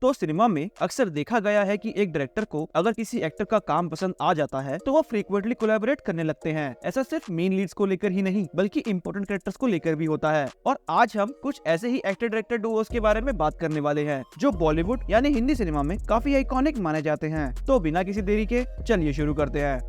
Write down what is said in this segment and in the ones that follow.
तो सिनेमा में अक्सर देखा गया है कि एक डायरेक्टर को अगर किसी एक्टर का काम पसंद आ जाता है तो वो फ्रीक्वेंटली कोलैबोरेट करने लगते हैं। ऐसा सिर्फ मेन लीड्स को लेकर ही नहीं बल्कि इंपॉर्टेंट कैरेक्टर्स को लेकर भी होता है। और आज हम कुछ ऐसे ही एक्टर डायरेक्टर डुओस के बारे में बात करने वाले हैं जो बॉलीवुड यानी हिंदी सिनेमा में काफी आइकॉनिक माने जाते हैं। तो बिना किसी देरी के चलिए शुरू करते हैं।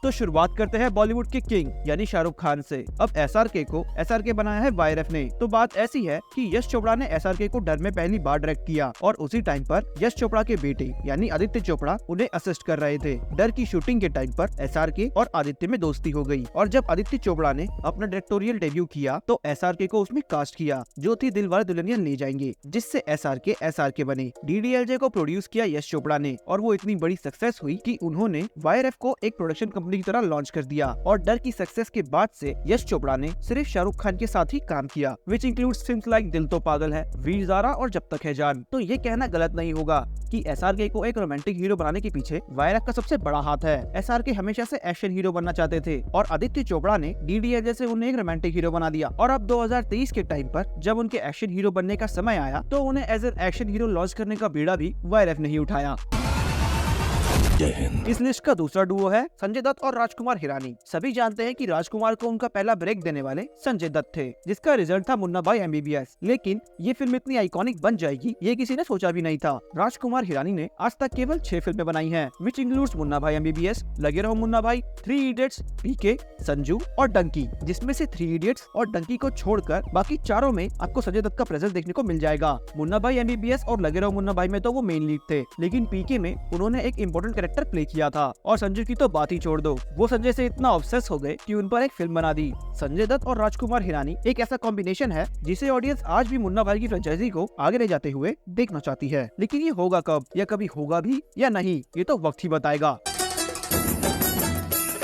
तो शुरुआत करते हैं बॉलीवुड के किंग यानी शाहरुख खान से। अब एसआरके को एसआरके बनाया है वाईआरएफ ने। तो बात ऐसी है कि यश चोपड़ा ने एसआरके को डर में पहली बार डायरेक्ट किया और उसी टाइम पर यश चोपड़ा के बेटे यानी आदित्य चोपड़ा उन्हें असिस्ट कर रहे थे। डर की शूटिंग के टाइम पर एसआरके और आदित्य में दोस्ती हो गई और जब आदित्य चोपड़ा ने अपना डायरेक्टोरियल डेब्यू किया तो एसआरके को उसमें कास्ट किया जो थी दिलवाले दुल्हनिया ले जाएंगे, जिससे एसआरके बने। डीडीएलजे को प्रोड्यूस किया यश चोपड़ा ने और वो इतनी बड़ी सक्सेस हुई कि उन्होंने वाईआरएफ को एक प्रोडक्शन कंपनी की तरह लॉन्च कर दिया। और डर की सक्सेस के बाद से यश चोपड़ा ने सिर्फ शाहरुख खान के साथ ही काम किया, विच इंक्लूड्स फिल्म्स लाइक दिल तो पागल है, वीर ज़ारा और जब तक है जान। तो ये कहना गलत नहीं होगा कि एसआरके को एक रोमांटिक हीरो बनाने के पीछे वाईआरएफ का सबसे बड़ा हाथ है। एसआरके हमेशा से एक्शन हीरो बनना चाहते थे और आदित्य चोपड़ा ने डीडीएलजे से उन्हें एक रोमांटिक हीरो बना दिया। और अब 2023 के टाइम पर जब उनके एक्शन हीरो बनने का समय आया तो उन्हें as an action hero launch करने का बीड़ा भी वाईआरएफ नहीं उठाया। इस लिस्ट का दूसरा डुओ है संजय दत्त और राजकुमार हिरानी। सभी जानते हैं कि राजकुमार को उनका पहला ब्रेक देने वाले संजय दत्त थे, जिसका रिजल्ट था मुन्ना भाई एमबीबीएस। लेकिन ये फिल्म इतनी आइकॉनिक बन जाएगी ये किसी ने सोचा भी नहीं था। राजकुमार हिरानी ने आज तक केवल 6 फिल्में बनाई हैं, विच इंक्लूड्स मुन्ना भाई एमबीबीएस, लगे रहो मुन्ना भाई, 3 इडियट्स, पीके, संजू और डंकी। जिसमें से 3 इडियट्स और डंकी को छोड़कर बाकी चारों में आपको संजय दत्त का प्रेजेंस देखने को मिल जाएगा। मुन्ना भाई एमबीबीएस और लगे रहो मुन्ना भाई में तो वो मेन लीड थे, लेकिन पीके में उन्होंने एक इम्पोर्टेंट कैरेक्टर प्ले किया था। और संजय की तो बात ही छोड़ दो, वो संजय से इतना ऑब्सेस हो गए कि उन पर एक फिल्म बना दी। संजय दत्त और राजकुमार हिरानी एक ऐसा कॉम्बिनेशन है जिसे ऑडियंस आज भी मुन्ना भाई की फ्रेंचाइजी को आगे ले जाते हुए देखना चाहती है। लेकिन ये होगा कब या कभी होगा भी या नहीं, ये तो वक्त ही बताएगा।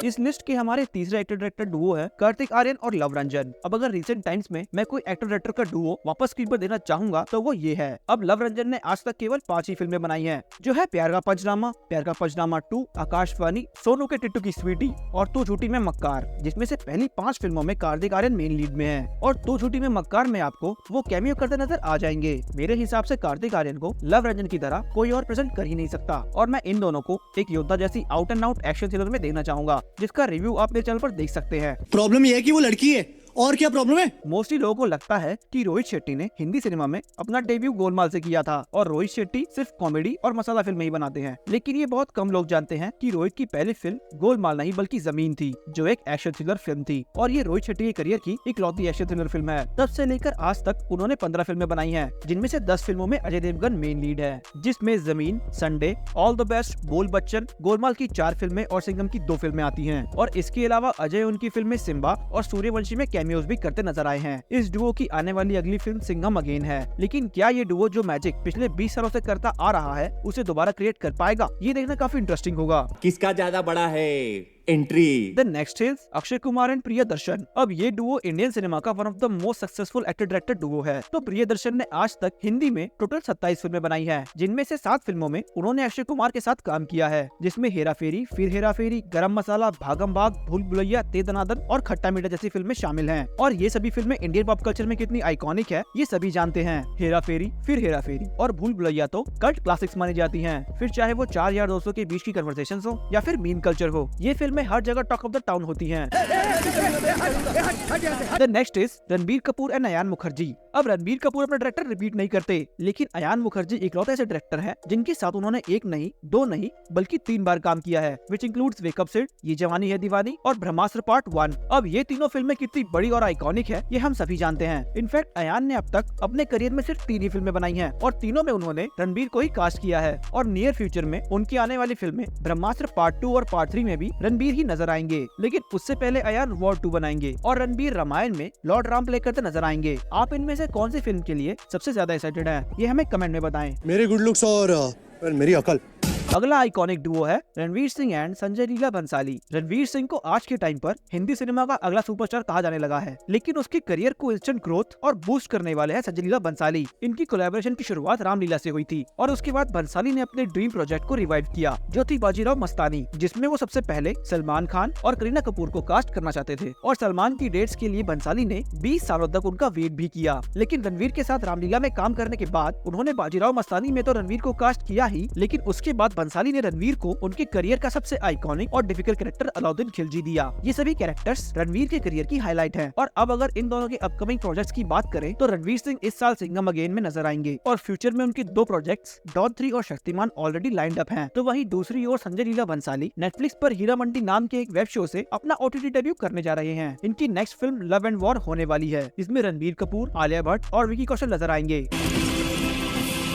इस लिस्ट के हमारे तीसरे एक्टर डायरेक्टर डुओ है कार्तिक आर्यन और लव रंजन। अब अगर रिसेंट टाइम्स में मैं कोई एक्टर डायरेक्टर का डुओ वापस स्क्रीन पर देना चाहूंगा तो वो ये है। अब लव रंजन ने आज तक केवल 5 ही फिल्में बनाई हैं, जो है प्यार का पंचनामा 2, आकाशवाणी, सोनू के टिट्टू की स्वीटी और तू झूठी में मक्कार। जिसमें से पहली 5 फिल्मों में कार्तिक आर्यन मेन लीड में है और तू झूठी में मक्कार में आपको वो कैमियो करते नजर आ जाएंगे। मेरे हिसाब से कार्तिक आर्यन को लव रंजन की तरह कोई और प्रेजेंट कर ही नहीं सकता और मैं इन दोनों को एक योद्धा जैसी out and out action thriller में देखना चाहूंगा, जिसका रिव्यू आप मेरे चैनल पर देख सकते हैं। प्रॉब्लम यह है कि वो लड़की है, और क्या प्रॉब्लम है? मोस्टली लोगों को लगता है कि रोहित शेट्टी ने हिंदी सिनेमा में अपना डेब्यू गोलमाल से किया था और रोहित शेट्टी सिर्फ कॉमेडी और मसाला फिल्म ही बनाते हैं। लेकिन ये बहुत कम लोग जानते हैं कि रोहित की पहली फिल्म गोलमाल नहीं बल्कि जमीन थी, जो एक एक्शन थ्रिलर फिल्म थी और ये रोहित शेट्टी के करियर की इकलौती एक्शन थ्रिलर फिल्म है। तब से लेकर आज तक उन्होंने 15 फिल्में बनाई हैं, जिनमें से 10 फिल्मों में अजय देवगन मेन लीड है, जिसमें जमीन, संडे, ऑल द बेस्ट, बोल बच्चन, गोलमाल की 4 फिल्में और सिंघम की 2 फिल्में आती हैं। और इसके अलावा अजय उनकी फिल्म में सिम्बा और सूर्यवंशी में कैमियोज भी करते नजर आए हैं। इस डुओ की आने वाली अगली फिल्म सिंघम अगेन है, लेकिन क्या ये डुओ जो मैजिक पिछले 20 सालों से करता आ रहा है उसे दोबारा क्रिएट कर पाएगा? ये देखना काफी इंटरेस्टिंग होगा। किसका ज्यादा बड़ा है entry? The next is Akshay Kumar and Priyadarshan. अब ये डुओ इंडियन सिनेमा का one of the most successful actor director Duo है। तो प्रियदर्शन ने आज तक हिंदी में टोटल 27 फिल्में बनाई हैं, जिनमें से 7 फिल्मों में उन्होंने अक्षय कुमार के साथ काम किया है, जिसमें हेरा फेरी, फिर हेरा फेरी, गरम मसाला, भागम भाग, भूल भुलैया, ते दनादन और खट्टा मीठा जैसी फिल्में शामिल हैं। और ये सभी फिल्में इंडियन पॉप कल्चर में कितनी आइकॉनिक है ये सभी जानते हैं। हेरा फेरी, फिर हेरा फेरी और भूल भुलैया तो कल्ट क्लासिक्स मानी जाती हैं। फिर चाहे वो 4 यार दोस्तों के बीच की कन्वर्सेशंस हो या फिर मीन कल्चर हो, ये फिल्में हर जगह टॉक ऑफ द टाउन होती हैं। The next is Ranbir Kapoor and Ayan Mukherjee. अब रणबीर कपूर अपना डायरेक्टर रिपीट नहीं करते, लेकिन अयान मुखर्जी इकलौते ऐसे डायरेक्टर हैं जिनके साथ उन्होंने 1 नहीं 2 नहीं बल्कि 3 बार काम किया है, विच इंक्लूड्स वेकअप सिड, ये जवानी है दीवानी और ब्रह्मास्त्र पार्ट 1। अब ये तीनों फिल्में कितनी बड़ी और आइकॉनिक है ये हम सभी जानते हैं। इनफैक्ट अयान ने अब तक अपने करियर में सिर्फ 3 ही फिल्में बनाई हैं और तीनों में उन्होंने रणबीर को ही कास्ट किया है और नियर फ्यूचर में उनकी आने वाली फिल्में ब्रह्मास्त्र पार्ट 2 और पार्ट 3 में भी रणबीर ही नजर आएंगे। लेकिन उससे पहले अयान वॉर 2 बनाएंगे और रणबीर रामायण में लॉर्ड राम प्ले करते नजर आएंगे। आप इनमें से कौन सी फिल्म के लिए सबसे ज्यादा एक्साइटेड हैं? ये हमें कमेंट में बताएं। मेरे गुड लुक्स और मेरी अकल। अगला आइकॉनिक डुओ है रणवीर सिंह एंड संजय लीला बंसाली। रणवीर सिंह को आज के टाइम पर हिंदी सिनेमा का अगला सुपरस्टार कहा जाने लगा है, लेकिन उसके करियर को इंस्टेंट ग्रोथ और बूस्ट करने वाले हैं संजय लीला बंसाली। इनकी कोलैबोरेशन की शुरुआत रामलीला से हुई थी और उसके बाद बंसाली ने अपने ड्रीम प्रोजेक्ट को रिवाइव किया, जो थी बाजीराव मस्तानी, जिसमें वो सबसे पहले सलमान खान और करीना कपूर को कास्ट करना चाहते थे और सलमान की डेट्स के लिए बंसाली ने 20 सालों तक उनका वेट भी किया। लेकिन रणवीर के साथ रामलीला में काम करने के बाद उन्होंने बाजीराव मस्तानी में तो रणवीर को कास्ट किया ही, लेकिन उसके बाद बंसाली ने रणवीर को उनके करियर का सबसे आइकॉनिक और डिफिकल्ट कैरेक्टर अलाउद्दीन खिलजी दिया। ये सभी कैरेक्टर्स रणवीर के करियर की हाईलाइट हैं। और अब अगर इन दोनों के अपकमिंग प्रोजेक्ट्स की बात करें तो रणवीर सिंह इस साल सिंघम अगेन में नजर आएंगे और फ्यूचर में उनके 2 प्रोजेक्ट्स डॉन 3 और शक्तिमान ऑलरेडी लाइंड अप हैं। तो वहीं दूसरी ओर संजय लीला बंसाली नेटफ्लिक्स पर हीरा मंडी नाम के एक वेब शो से अपना OTT डेब्यू करने जा रहे हैं। इनकी next film love and war होने वाली है, जिसमें रणबीर कपूर, आलिया भट्ट और विकी कौशल नजर आएंगे।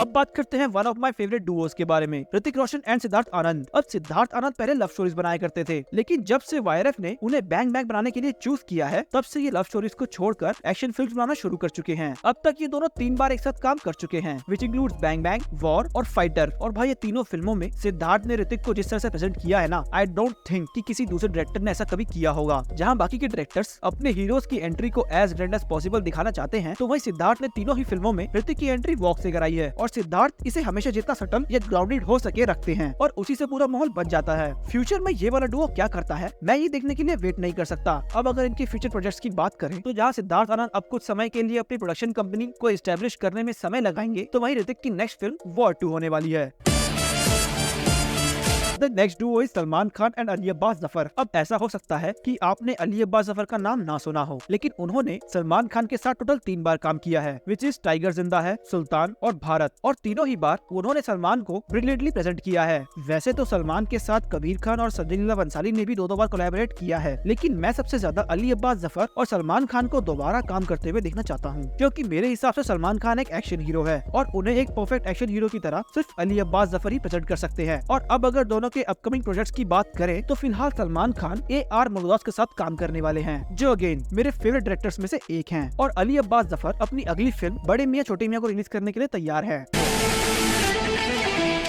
अब बात करते हैं one of my favourite Duos के बारे में, ऋतिक रोशन एंड सिद्धार्थ आनंद। अब सिद्धार्थ आनंद पहले लव स्टोरीज बनाया करते थे, लेकिन जब से YRF ने उन्हें बैंग बैंग बनाने के लिए चूज किया है, तब से ये लव स्टोरीज को छोड़कर एक्शन फिल्म्स बनाना शुरू कर चुके हैं। अब तक ये दोनों 3 बार एक साथ काम कर चुके हैं, which includes bang bang, war और फाइटर। और भाई ये तीनों फिल्मों में सिद्धार्थ ने ऋतिक को जिस तरह से प्रेजेंट किया है ना, आई डोंट थिंक कि किसी दूसरे डायरेक्टर ने ऐसा कभी किया होगा। जहाँ बाकी के डायरेक्टर्स अपने हीरोज की एंट्री को एज ग्रैंड एज पॉसिबल दिखाना चाहते हैं, तो वही सिद्धार्थ ने तीनों ही फिल्मों में ऋतिक की एंट्री वॉक से कराई है और सिद्धार्थ इसे हमेशा जितना सटल या ग्राउंडेड हो सके रखते हैं और उसी से पूरा माहौल बन जाता है। फ्यूचर में ये वाला डुओ क्या करता है, मैं ये देखने के लिए वेट नहीं कर सकता। अब अगर इनके फ्यूचर प्रोजेक्ट्स की बात करें तो जहाँ सिद्धार्थ आनंद अब कुछ समय के लिए अपनी प्रोडक्शन कंपनी को एस्टेब्लिश करने में समय लगाएंगे, तो वहीं ऋतिक की नेक्स्ट फिल्म वॉर 2 होने वाली है। The next duo is Salman Khan and Ali Abbas Zafar. अब ऐसा हो सकता है कि आपने अली अब्बास जफर का नाम ना सुना हो, लेकिन उन्होंने सलमान खान के साथ टोटल 3 बार काम किया है, विच इज टाइगर जिंदा है, सुल्तान और भारत। और तीनों ही बार उन्होंने सलमान को ब्रिलियंटली प्रेजेंट किया है। वैसे तो सलमान के साथ कबीर खान और संजय लीला बंसाली ने भी 2 बार कोलैबोरेट किया है, लेकिन मैं सबसे ज्यादा अली अब्बास जफर और सलमान खान को दोबारा काम करते हुए देखना चाहता हूँ, क्योंकि मेरे हिसाब से सलमान खान एक एक्शन हीरो है और उन्हें एक परफेक्ट एक्शन हीरो की तरह सिर्फ अली अब्बास जफर ही प्रेजेंट कर सकते हैं। और अब अगर दोनों के अपकमिंग प्रोजेक्ट्स की बात करें तो फिलहाल सलमान खान AR मुर्गदास के साथ काम करने वाले हैं, जो अगेन मेरे फेवरेट डायरेक्टर्स में से एक हैं। और अली अब्बास जफर अपनी अगली फिल्म बड़े मियां छोटे मियां को रिलीज करने के लिए तैयार है।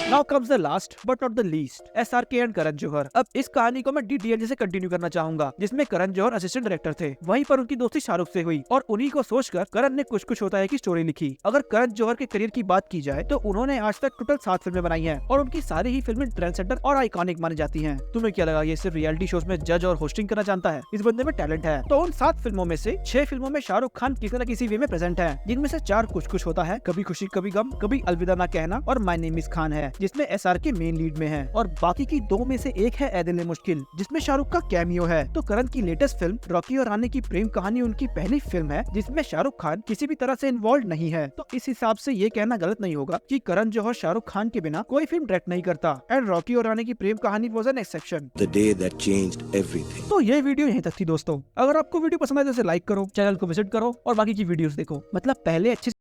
Now comes the last but not the least, SRK and Karan Johar. अब इस कहानी को मैं DDLJ से कंटिन्यू करना चाहूंगा, जिसमें करण जौहर असिस्टेंट डायरेक्टर थे। वहीं पर उनकी दोस्ती शाहरुख से हुई और उन्हीं को सोचकर करण ने कुछ कुछ होता है की स्टोरी लिखी। अगर करण जौहर के करियर की बात की जाए तो उन्होंने आज तक टोटल 7 फिल्में बनाई हैं और उनकी सारी ही फिल्में ट्रेंडसेटर और आइकॉनिक मानी जाती हैं। तुम्हें क्या लगा ये सिर्फ रियलिटी शोज में जज और होस्टिंग करना जानता है? इस बंदे में टैलेंट है। तो उन 7 फिल्मों में से 6 फिल्मों में शाहरुख खान किसी न किसी वे में प्रेजेंट है, जिनमें से 4 कुछ कुछ होता है, कभी खुशी कभी गम, कभी अलविदा ना कहना और माय नेम इज खान है, जिसमें SRK मेन लीड में है। और बाकी की 2 में से एक है ए दिल ए मुश्किल, जिसमें शाहरुख का कैमियो है। तो करण की लेटेस्ट फिल्म रॉकी और रानी की प्रेम कहानी उनकी पहली फिल्म है जिसमें शाहरुख खान किसी भी तरह से इन्वॉल्व नहीं है। तो इस हिसाब से ये कहना गलत नहीं होगा कि करण जौहर शाहरुख खान के बिना कोई फिल्म डायरेक्ट नहीं करता। एंड रॉकी और रानी की प्रेम कहानी was an exception. The day that changed everything. तो ये वीडियो यहीं तक थी दोस्तों। अगर आपको वीडियो पसंद आए तो इसे लाइक करो, चैनल को विजिट करो और बाकी की वीडियोस देखो। मतलब पहले अच्छे